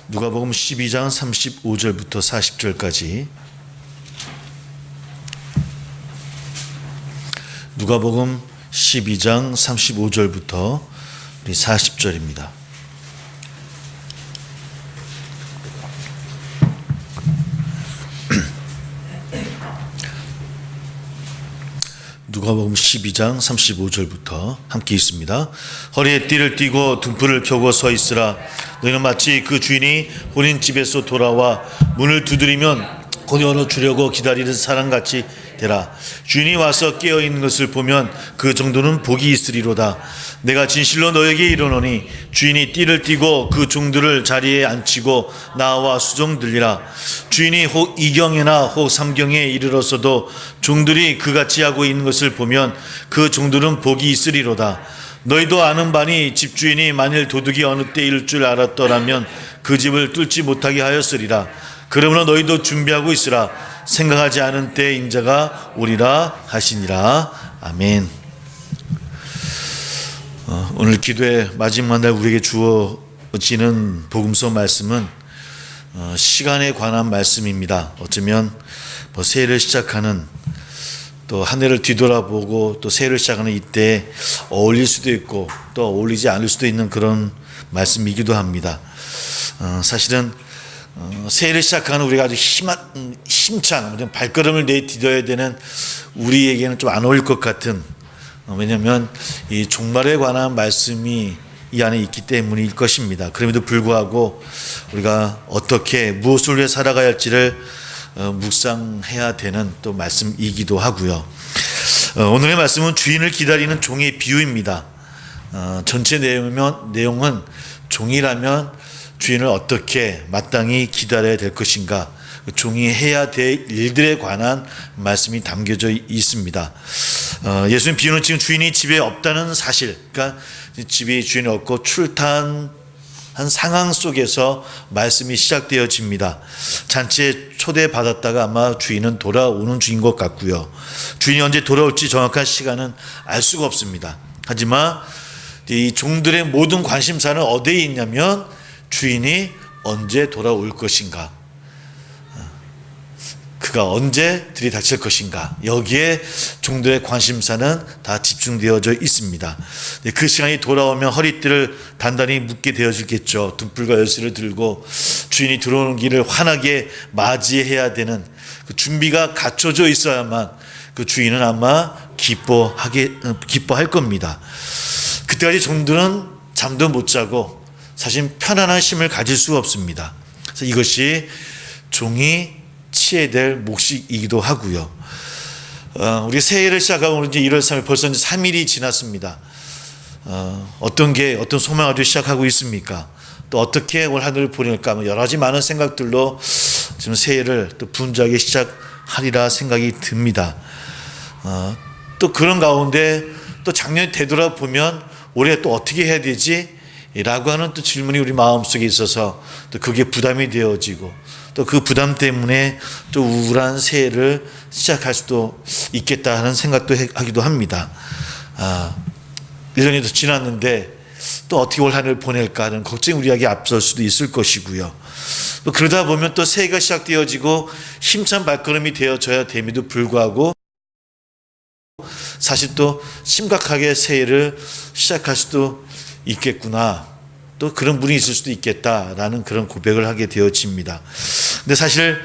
누가복음 12장 35절부터 40절까지. 누가복음 12장 35절부터 40절입니다. 누가복음 12장 35절부터 함께 있습니다. 허리에 띠를 띠고 등불을 켜고 서 있으라. 너희는 마치 그 주인이 혼인집에서 돌아와 문을 두드리면 곧 열어주려고 기다리는 사람같이 되라. 주인이 와서 깨어있는 것을 보면 그 정도는 복이 있으리로다. 내가 진실로 너에게 이르노니 주인이 띠를 띠고 그 종들을 자리에 앉히고 나와 수종 들리라. 주인이 혹 2경이나 혹 3경에 이르러서도 종들이 그같이 하고 있는 것을 보면 그 종들은 복이 있으리로다. 너희도 아는 바니 집주인이 만일 도둑이 어느 때일 줄 알았더라면 그 집을 뚫지 못하게 하였으리라. 그러므로 너희도 준비하고 있으라. 생각하지 않은 때에 인자가 오리라 하시니라. 아멘. 오늘 기도의 마지막 날 우리에게 주어지는 복음서 말씀은 시간에 관한 말씀입니다. 어쩌면 새해를 시작하는, 또 한 해를 뒤돌아보고 또 새해를 시작하는 이때 어울릴 수도 있고 또 어울리지 않을 수도 있는 그런 말씀이기도 합니다. 사실은 새해를 시작하는 우리가 아주 힘찬 발걸음을 내디뎌야 되는 우리에게는 좀 안 어울릴 것 같은, 왜냐하면 이 종말에 관한 말씀이 이 안에 있기 때문일 것입니다. 그럼에도 불구하고 우리가 어떻게 무엇을 위해 살아가야 할지를 묵상해야 되는 또 말씀이기도 하고요. 오늘의 말씀은 주인을 기다리는 종의 비유입니다. 전체 내용은 종이라면 주인을 어떻게 마땅히 기다려야 될 것인가, 종이 해야 될 일들에 관한 말씀이 담겨져 있습니다. 예수님 비유는 지금 주인이 집에 없다는 사실, 그러니까 집에 주인이 없고 출타한 상황 속에서 말씀이 시작되어집니다. 잔치에 초대받았다가 아마 주인은 돌아오는 중인 것 같고요. 주인이 언제 돌아올지 정확한 시간은 알 수가 없습니다. 하지만 이 종들의 모든 관심사는 어디에 있냐면 주인이 언제 돌아올 것인가, 그가 언제 들이닥칠 것인가, 여기에 종들의 관심사는 다 집중되어져 있습니다. 그 시간이 돌아오면 허리띠를 단단히 묶게 되어지겠죠. 등불과 열쇠를 들고 주인이 들어오는 길을 환하게 맞이해야 되는 그 준비가 갖춰져 있어야만 그 주인은 아마 기뻐할 겁니다. 그때까지 종들은 잠도 못 자고 사실 편안한 쉼을 가질 수가 없습니다. 그래서 이것이 종이 치해야 될 몫이기도 하고요. 우리 새해를 시작하고 이제 1월 3일 벌써 이제 3일이 지났습니다. 어떤 소망을 가지고 시작하고 있습니까? 또 어떻게 올 한 해를 보낼까? 여러 가지 많은 생각들로 지금 새해를 또 분주하게 시작하리라 생각이 듭니다. 또 그런 가운데 또 작년에 되돌아보면 올해 또 어떻게 해야 되지? 라고 하는 또 질문이 우리 마음속에 있어서 또 그게 부담이 되어지고 또 그 부담 때문에 또 우울한 새해를 시작할 수도 있겠다 하는 생각도 하기도 합니다. 1년이 더 지났는데 또 어떻게 올 한 해를 보낼까 하는 걱정이 우리에게 앞설 수도 있을 것이고요. 또 그러다 보면 또 새해가 시작되어지고 힘찬 발걸음이 되어져야 됨에도 불구하고 사실 또 심각하게 새해를 시작할 수도 있겠구나, 또 그런 분이 있을 수도 있겠다라는 그런 고백을 하게 되어집니다. 근데 사실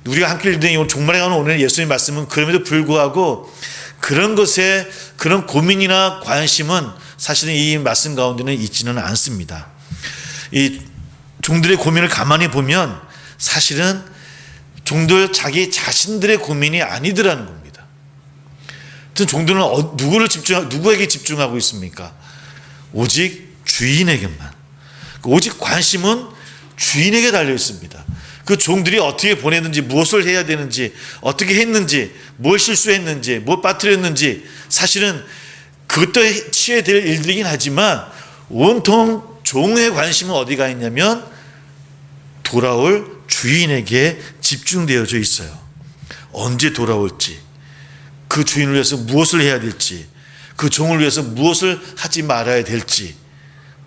우리가 함께 읽는 종말에 가는 오늘 예수님 말씀은 그럼에도 불구하고 그런 것에 그런 고민이나 관심은 사실은 이 말씀 가운데는 있지는 않습니다. 이 종들의 고민을 가만히 보면 사실은 종들 자기 자신들의 고민이 아니더라는 겁니다. 종들은 누구에게 집중하고 있습니까? 오직 주인에게만. 오직 관심은 주인에게 달려 있습니다. 그 종들이 어떻게 보냈는지, 무엇을 해야 되는지, 어떻게 했는지, 뭘 실수했는지, 뭘 빠뜨렸는지, 사실은 그것도 취해야 될 일들이긴 하지만 온통 종의 관심은 어디가 있냐면 돌아올 주인에게 집중되어져 있어요. 언제 돌아올지, 그 주인을 위해서 무엇을 해야 될지, 그 종을 위해서 무엇을 하지 말아야 될지,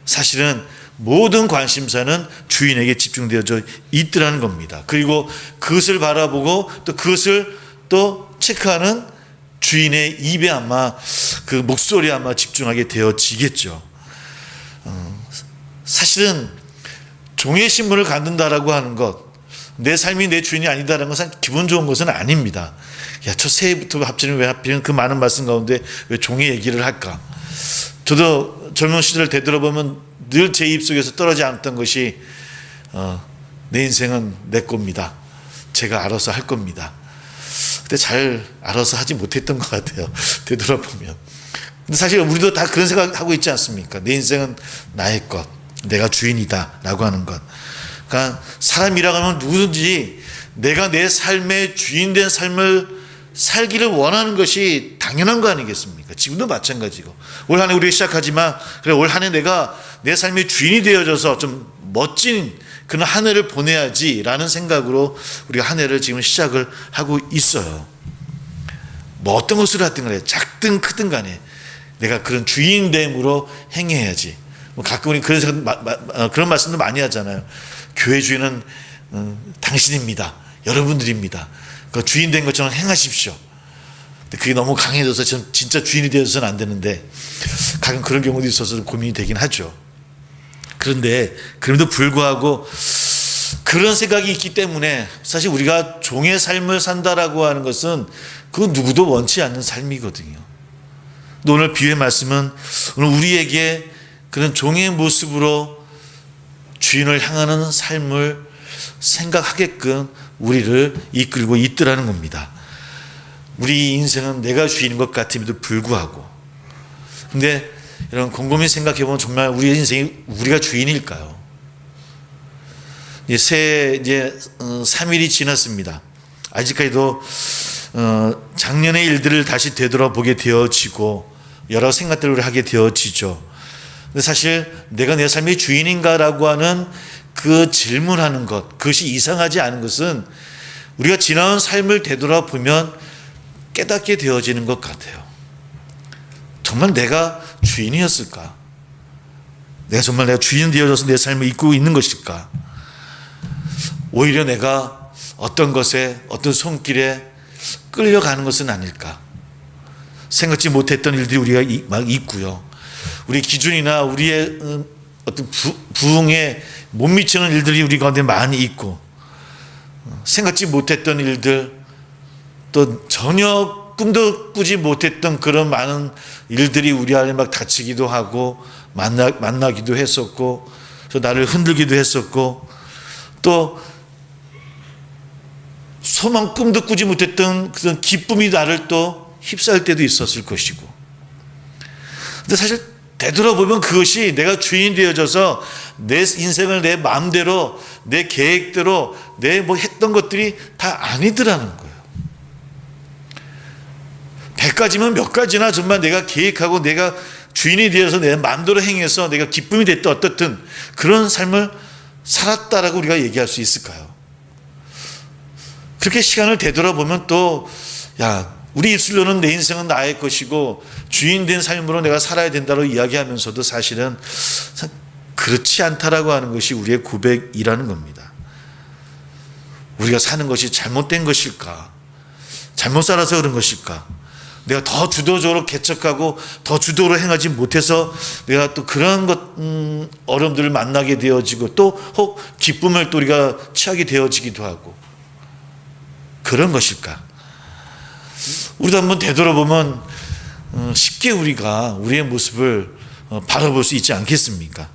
사실은 모든 관심사는 주인에게 집중되어져 있더라는 겁니다. 그리고 그것을 바라보고 또 그것을 또 체크하는 주인의 입에 아마 그 목소리에 아마 집중하게 되어지겠죠. 사실은 종의 신분을 갖는다라고 하는 것, 내 삶이 내 주인이 아니다라는 것은 기분 좋은 것은 아닙니다. 야, 저 새해부터 합치는 왜 하필 그 많은 말씀 가운데 왜 종의 얘기를 할까? 저도 젊은 시절을 되돌아보면 늘 제 입속에서 떨어지지 않았던 것이 내 인생은 내 겁니다. 제가 알아서 할 겁니다. 근데 잘 알아서 하지 못했던 것 같아요. 되돌아보면. 근데 사실 우리도 다 그런 생각하고 있지 않습니까? 내 인생은 나의 것, 내가 주인이다 라고 하는 것. 그러니까 사람이라고 하면 누구든지 내가 내 삶의 주인된 삶을 살기를 원하는 것이 당연한 거 아니겠습니까? 지금도 마찬가지고 올 한 해 우리가 시작하지만 그래, 올 한 해 내가 내 삶의 주인이 되어져서 좀 멋진 그런 한 해를 보내야지라는 생각으로 우리가 한 해를 지금 시작을 하고 있어요. 뭐 어떤 것을 하든 간에 작든 크든 간에 내가 그런 주인됨으로 행해야지. 뭐 가끔 우리 그런 생각, 그런 말씀도 많이 하잖아요. 교회 주인은 당신입니다. 여러분들입니다. 그 주인 된 것처럼 행하십시오. 근데 그게 너무 강해져서 진짜 주인이 되어서는 안 되는데 가끔 그런 경우도 있어서 고민이 되긴 하죠. 그런데 그럼에도 불구하고 그런 생각이 있기 때문에 사실 우리가 종의 삶을 산다라고 하는 것은 그건 누구도 원치 않는 삶이거든요. 오늘 비유의 말씀은 오늘 우리에게 그런 종의 모습으로 주인을 향하는 삶을 생각하게끔 우리를 이끌고 있더라는 겁니다. 우리 인생은 내가 주인인 것 같음에도 불구하고, 근데 여러분 곰곰이 생각해보면 정말 우리 인생이 우리가 주인일까요? 이제 3일이 지났습니다. 아직까지도 작년의 일들을 다시 되돌아보게 되어지고 여러 생각들을 하게 되어지죠. 근데 사실 내가 내 삶의 주인인가라고 하는 그 질문하는 것, 그것이 이상하지 않은 것은 우리가 지나온 삶을 되돌아보면 깨닫게 되어지는 것 같아요. 정말 내가 주인이었을까? 정말 내가 주인 되어져서 내 삶을 이끌고 있는 것일까? 오히려 내가 어떤 것에, 어떤 손길에 끌려가는 것은 아닐까? 생각지 못했던 일들이 우리가 막 있고요. 우리 기준이나 우리의 어떤 부흥에 못 미치는 일들이 우리 가운데 많이 있고, 생각지 못했던 일들, 또 전혀 꿈도 꾸지 못했던 그런 많은 일들이 우리 안에 막 닥치기도 하고 만나기도 했었고, 또 나를 흔들기도 했었고, 또 소망 꿈도 꾸지 못했던 그런 기쁨이 나를 또 휩싸일 때도 있었을 것이고. 근데 사실 되돌아보면 그것이 내가 주인이 되어져서 내 인생을 내 마음대로, 내 계획대로 내 뭐 했던 것들이 다 아니더라는 거예요. 100가지면 몇 가지나 정말 내가 계획하고 내가 주인이 되어서 내 마음대로 행해서 내가 기쁨이 됐든 어떻든 그런 삶을 살았다라고 우리가 얘기할 수 있을까요? 그렇게 시간을 되돌아보면 또 우리 입술로는 내 인생은 나의 것이고 주인된 삶으로 내가 살아야 된다고 이야기하면서도 사실은 그렇지 않다라고 하는 것이 우리의 고백이라는 겁니다. 우리가 사는 것이 잘못된 것일까? 잘못 살아서 그런 것일까? 내가 더 주도적으로 개척하고 더 주도로 행하지 못해서 내가 또 그런 어려움들을 만나게 되어지고 또 혹 기쁨을 또 우리가 취하게 되어지기도 하고 그런 것일까? 우리도 한번 되돌아보면 쉽게 우리가 우리의 모습을 바라볼 수 있지 않겠습니까?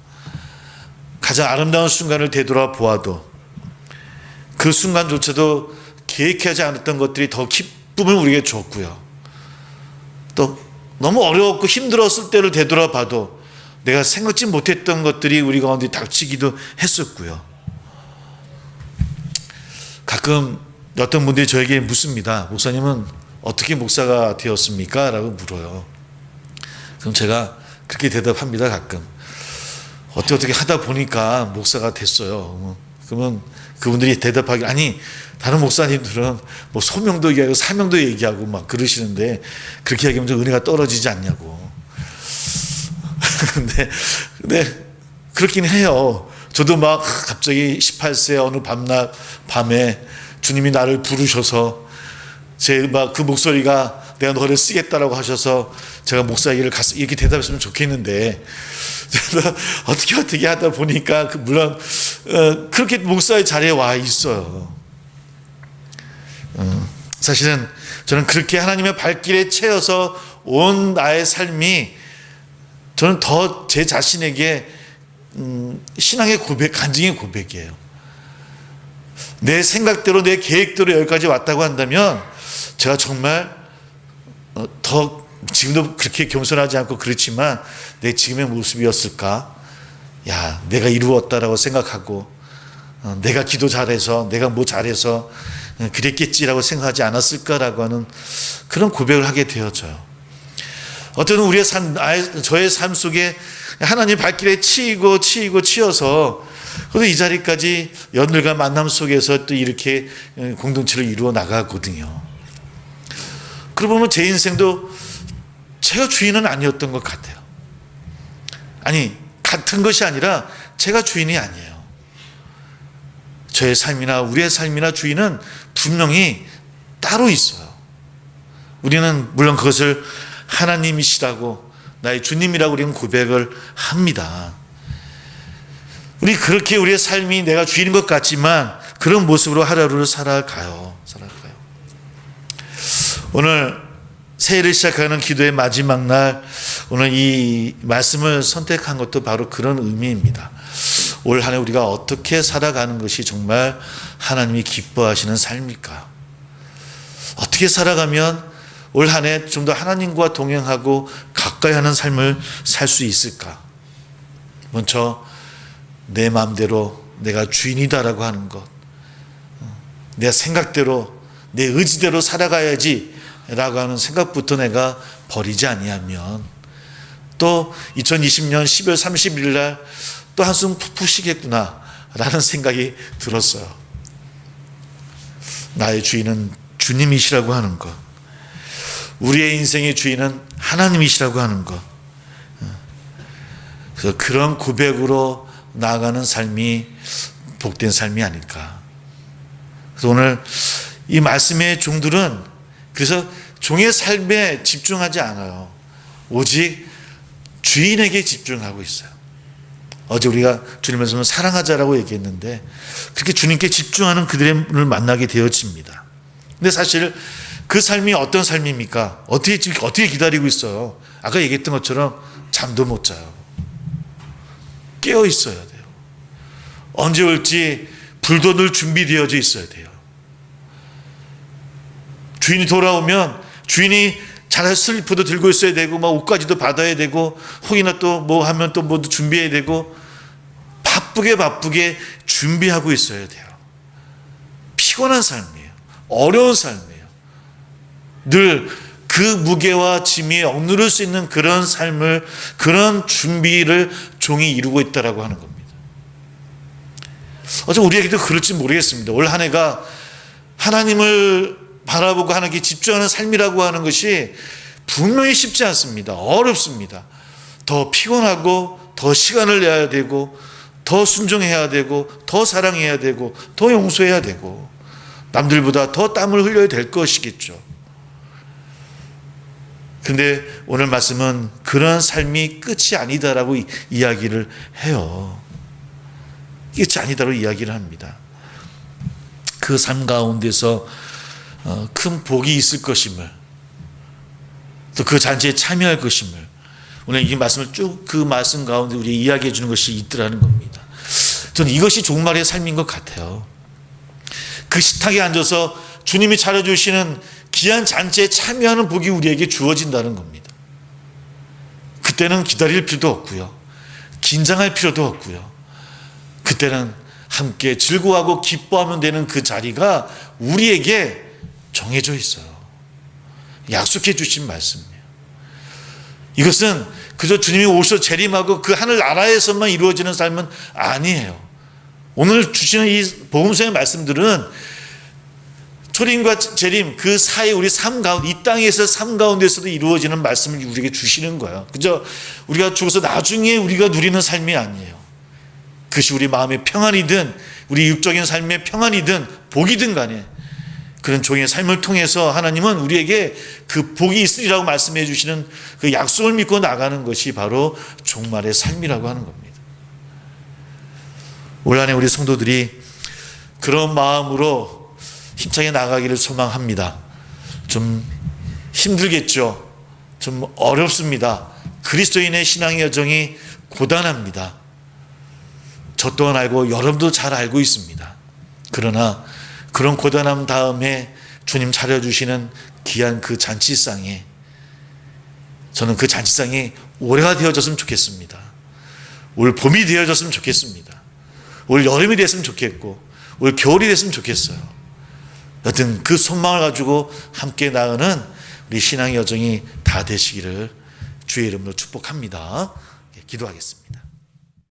가장 아름다운 순간을 되돌아보아도 그 순간조차도 계획하지 않았던 것들이 더 기쁨을 우리에게 줬고요. 또 너무 어려웠고 힘들었을 때를 되돌아봐도 내가 생각지 못했던 것들이 우리 가운데 닥치기도 했었고요. 가끔 어떤 분들이 저에게 묻습니다. 목사님은 어떻게 목사가 되었습니까? 라고 물어요. 그럼 제가 그렇게 대답합니다. 가끔 어떻게 하다 보니까 목사가 됐어요. 그러면 그분들이 대답하기, 아니 다른 목사님들은 뭐 소명도 얘기하고 사명도 얘기하고 막 그러시는데 그렇게 얘기하면 좀 은혜가 떨어지지 않냐고. 근데 그렇긴 해요. 저도 막 갑자기 18세 어느 밤에 주님이 나를 부르셔서 제 막 그 목소리가 내가 너를 쓰겠다라고 하셔서 제가 목사에게 가서 이렇게 대답했으면 좋겠는데 어떻게 하다 보니까 물론 그렇게 목사의 자리에 와 있어요. 사실은 저는 그렇게 하나님의 발길에 채여서 온 나의 삶이 저는 더 제 자신에게 신앙의 고백, 간증의 고백이에요. 내 생각대로 내 계획대로 여기까지 왔다고 한다면 제가 정말 더 지금도 그렇게 겸손하지 않고 그렇지만 내 지금의 모습이었을까? 야, 내가 이루었다라고 생각하고 내가 기도 잘해서 내가 뭐 잘해서 그랬겠지라고 생각하지 않았을까라고 하는 그런 고백을 하게 되어져요. 어떤 저의 삶 속에 하나님 발길에 치여서 그래도 이 자리까지 연들과 만남 속에서 또 이렇게 공동체를 이루어 나가거든요. 그러고 보면 제 인생도 제가 주인은 아니었던 것 같아요. 아니, 같은 것이 아니라 제가 주인이 아니에요. 저의 삶이나 우리의 삶이나 주인은 분명히 따로 있어요. 우리는 물론 그것을 하나님이시라고 나의 주님이라고 우리는 고백을 합니다. 우리 그렇게 우리의 삶이 내가 주인인 것 같지만 그런 모습으로 하루하루를 살아가요. 오늘 새해를 시작하는 기도의 마지막 날, 오늘 이 말씀을 선택한 것도 바로 그런 의미입니다. 올 한 해 우리가 어떻게 살아가는 것이 정말 하나님이 기뻐하시는 삶일까? 어떻게 살아가면 올 한 해 좀 더 하나님과 동행하고 가까이 하는 삶을 살 수 있을까? 먼저 내 마음대로 내가 주인이다라고 하는 것, 내 생각대로 내 의지대로 살아가야지 라고 하는 생각부터 내가 버리지 아니하면 또 2020년 12월 31일 날 또 한숨 푹푹 쉬겠구나 라는 생각이 들었어요. 나의 주인은 주님이시라고 하는 것, 우리의 인생의 주인은 하나님이시라고 하는 것, 그래서 그런 고백으로 나아가는 삶이 복된 삶이 아닐까. 그래서 오늘 이 말씀의 종들은 그래서 종의 삶에 집중하지 않아요. 오직 주인에게 집중하고 있어요. 어제 우리가 주님 말씀을 사랑하자라고 얘기했는데 그렇게 주님께 집중하는 그들을 만나게 되어집니다. 근데 사실 그 삶이 어떤 삶입니까? 어떻게 기다리고 있어요? 아까 얘기했던 것처럼 잠도 못 자요. 깨어 있어야 돼요. 언제 올지 불도 늘 준비되어져 있어야 돼요. 주인이 돌아오면 주인이 잘 슬리퍼도 들고 있어야 되고 막 옷까지도 받아야 되고 혹이나 또 뭐 하면 또 뭐 준비해야 되고 바쁘게 준비하고 있어야 돼요. 피곤한 삶이에요. 어려운 삶이에요. 늘 그 무게와 짐이 억누를 수 있는 그런 삶을, 그런 준비를 종이 이루고 있다라고 하는 겁니다. 어차피 우리에게도 그럴지 모르겠습니다. 올 한 해가 하나님을 바라보고 하나님께 집중하는 삶이라고 하는 것이 분명히 쉽지 않습니다. 어렵습니다. 더 피곤하고 더 시간을 내야 되고 더 순종해야 되고 더 사랑해야 되고 더 용서해야 되고 남들보다 더 땀을 흘려야 될 것이겠죠. 근데 오늘 말씀은 그런 삶이 끝이 아니다라고 이야기를 해요. 끝이 아니다라고 이야기를 합니다. 그 삶 가운데서 큰 복이 있을 것임을, 또 그 잔치에 참여할 것임을 오늘 이 말씀을 쭉 그 말씀 가운데 우리 이야기해 주는 것이 있더라는 겁니다. 저는 이것이 종말의 삶인 것 같아요. 그 식탁에 앉아서 주님이 차려주시는 귀한 잔치에 참여하는 복이 우리에게 주어진다는 겁니다. 그때는 기다릴 필요도 없고요. 긴장할 필요도 없고요. 그때는 함께 즐거워하고 기뻐하면 되는 그 자리가 우리에게 정해져 있어요. 약속해 주신 말씀이에요. 이것은 그저 주님이 오셔서 재림하고 그 하늘 나라에서만 이루어지는 삶은 아니에요. 오늘 주시는 이 복음서의 말씀들은 초림과 재림 그 사이 우리 삶 가운데, 이 땅에서 삶 가운데서도 이루어지는 말씀을 우리에게 주시는 거예요. 그저 우리가 죽어서 나중에 우리가 누리는 삶이 아니에요. 그것이 우리 마음의 평안이든 우리 육적인 삶의 평안이든 복이든 간에 그런 종의 삶을 통해서 하나님은 우리에게 그 복이 있으리라고 말씀해 주시는 그 약속을 믿고 나가는 것이 바로 종말의 삶이라고 하는 겁니다. 올 한해 우리 성도들이 그런 마음으로 힘차게 나가기를 소망합니다. 좀 힘들겠죠. 좀 어렵습니다. 그리스도인의 신앙의 여정이 고단합니다. 저 또한 알고 여러분도 잘 알고 있습니다. 그러나 그런 고단함 다음에 주님 차려주시는 귀한 그 잔치상에 저는 그 잔치상이 올해가 되어졌으면 좋겠습니다. 올 봄이 되어졌으면 좋겠습니다. 올 여름이 됐으면 좋겠고 올 겨울이 됐으면 좋겠어요. 여튼 그 소망을 가지고 함께 나가는 우리 신앙의 여정이 다 되시기를 주의 이름으로 축복합니다. 기도하겠습니다.